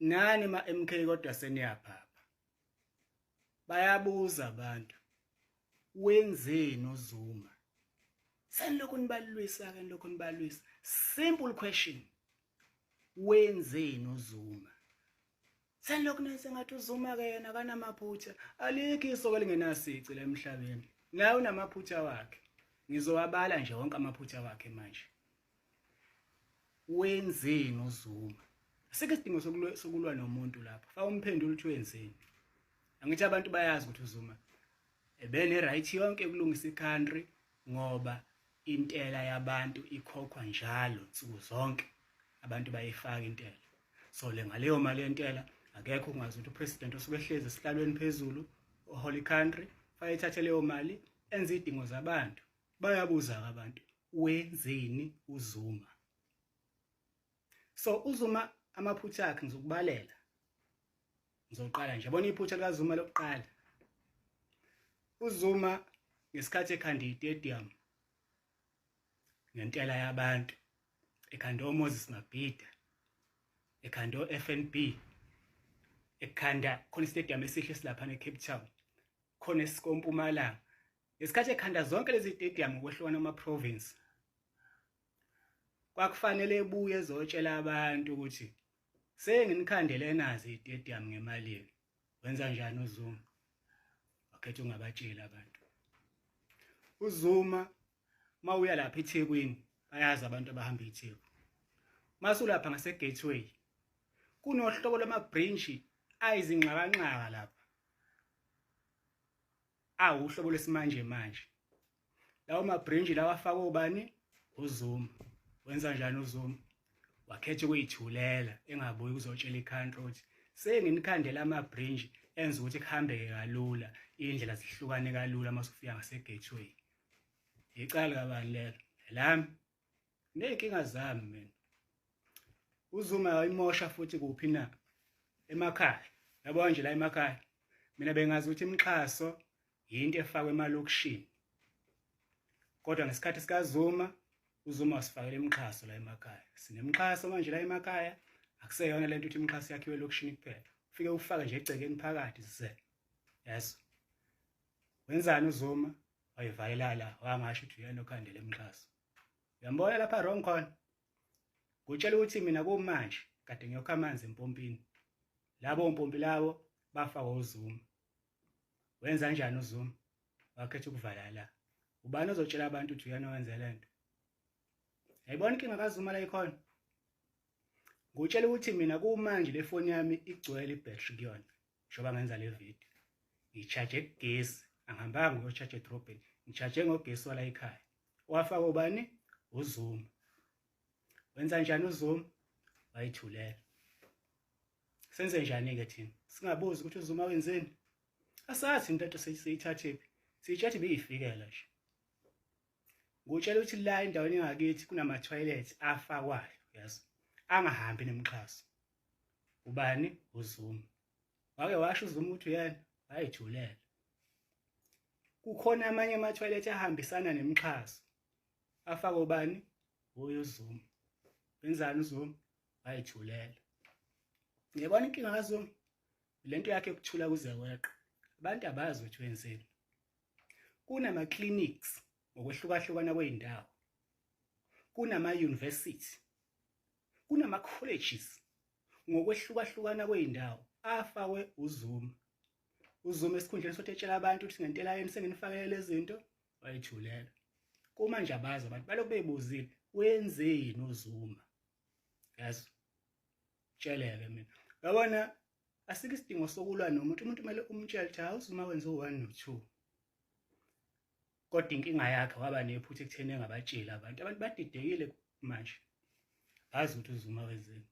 nani ma-MK kodwa seniyaphapha. Bayabuza abantu, wenzeni uZuma? Senilokhu nibalwisa-ke nilokhu nibalwisa. Simple question. Wenzeni uZuma? Senilokhu nenze ngathi uZuma-ke yena akanamaphutha. Alikho isoka elingenasici la emhlabeni. Naye unamaphutha wakhe. Ngizowabala nje wonke amaphutha wakhe manje. Wenzeni uZuma? Asikho isidingo sokulwa nomuntu lapha. Faka umphendula uthi wenzeni. Angithi abantu bayazi ukuthi uZuma ebene-right yonke ukulungisa i-country ngoba intela yabantu ikhokhwa njalo nsuku zonke. Abantu bayifaka intela. So ngaleyo mali yentela akekho kungazi ukuthi upresident osuke ehlezi esihlalweni phezulu holy country fayithathe leyo mali enze idingo zabantu. Bayabuza abantu, wenzeni uZuma? So uZuma amaphutha akhe ngizokubalela. Ngizoqala nje yabona iphutha likaZuma lokuqala. uZuma ngesikhathi ekhanda i-stadium ngentela yabantu, ekhanda oMoses Mabhida, ekhanda o-FNB, ekhanda khona i-stadium esihle esilaphana eCape Town, khona esikompumalanga. Ngesikhathi ekhanda zonke lezi stadium ngokwehlukana ama-province, kwakufanele ebuye ezotshela abantu ukuthi senginikhandele nazi i-stadium ngemali yenu. Wenza njani uZuma? Wakhetha ungabatsheli abantu. uZuma mawuya lapha eThekwini, bayazi abantu abahamba eTheku. Masulapha ngase-Gateway, kunohlobo lwama-bridge ayizingxakanxaka lapha. Uhlobo lwesimanje manje. Lawo ma-bridge lawa afakwe ubani? uZuma. Wenza njani uZuma? Wakhetha ukuyithulela engabuyi ukuzotshela i-country ukuthi senginikhandela ama-bridge enza ukuthi kuhambeke kalula, indlela zihlukane kalula masufika ngase-Gateway. Icala kabani lelo? Lami ney'nkinga zami mina. uZuma wayimosha futhi kuphi na? Emakhaya. Yabona nje la emakhaya. Mina bengazi ukuthi imixhaso yinto efakwe emalokishini. Kodwa ngesikhathi sikaZuma, uZuma wasifakela imixhaso la emakhaya. Sinemixhaso manje la emakhaya. Akuseyona lento ukuthi imixhaso yakhiwe elokishini kuphela. Ufike ufake nje egcekeni phakathi size. Yes. Wenzani uZuma? Wayivalela la, wangasho ukuthi uyena okhandela imixhaso. Uyambona lapha wrong khona. Ngutshela ukuthi mina kumanje kade ngiyokha amanzi empompini. Labo ompompi labo bafaka uZuma. Wenza kanjani uZuma? Wakhetha ukuvala la. Ubani ozotshela abantu ukuthi uyena wenza lento? Yayibona inkinga kaZuma la ikhona. Ngutshela ukuthi mina kumanje le phone yami igcwele i-battery kuyona. Njoba ngenza le video. Ngicharge ngegesi, angihambanga ngiyocharge edrobheni. Ngicharge ngogesi wala ekhaya. Wafaka ubani? uZuma. Wenza njani uZuma? Wayithulela. Senze njani-ke thina? Singabuzi ukuthi uZuma wenzeni? Asazi into seyithathephi. Siyitshathi beyifikela nje. Ngutshela ukuthi la endaweni yangakithi kunama-toilet afakwayo, yes. Angahambi nemixhaso. Ubani? uZuma. Wake washo uZuma ukuthi uyena wayithulela. Kukhona amanye ama-toilet ahambisana nemixhaso. Afaka ubani? uZuma. Wenzani uZuma? Wayithulela. Ngiyabona inkinga kaZuma. Lento yakhe yokuthula kuze kweqe. Abantu abazi ukuthi wenzeni. Kunama-clinics ngokwehlukahlukana kwey'ndawo. Kunama-university. Kunama-colleges ngokwehlukahlukana kwey'ndawo afakwe uZuma. uZuma esikhundleni sokuthi etshela abantu ukuthi ngentela yeni senginifakele lezi zinto, wayithulela. Kumanje abazi abantu balokhu bey'buzile, wenzeni uZuma? Yazi, tsheleke mina. Yabona, asikho isidingo sokulwa nomuntu. Umuntu kumele umtshele ukuthi hawu uZuma wenze u-1 no-2. Kodwa inkinga yakhe waba nephutha ekutheni engabatsheli abantu. Abantu badidekile manje. Bazi ukuthi uZuma wenzeni.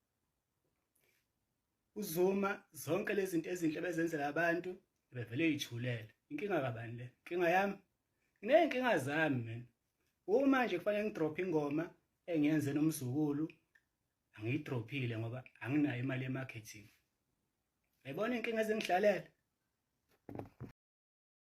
uZuma zonke lezi zinto ezinhle bezenzela abantu bevele yithulele. Inkinga kabani le? Inkinga yami? Nginey'nkinga zami mina. Manje kufanele ngidrophe ingoma engiyenze nomzukulu. Angiyidrophile ngoba anginayo imali ye-marketing. Yayibona inkinga ezingidlalela.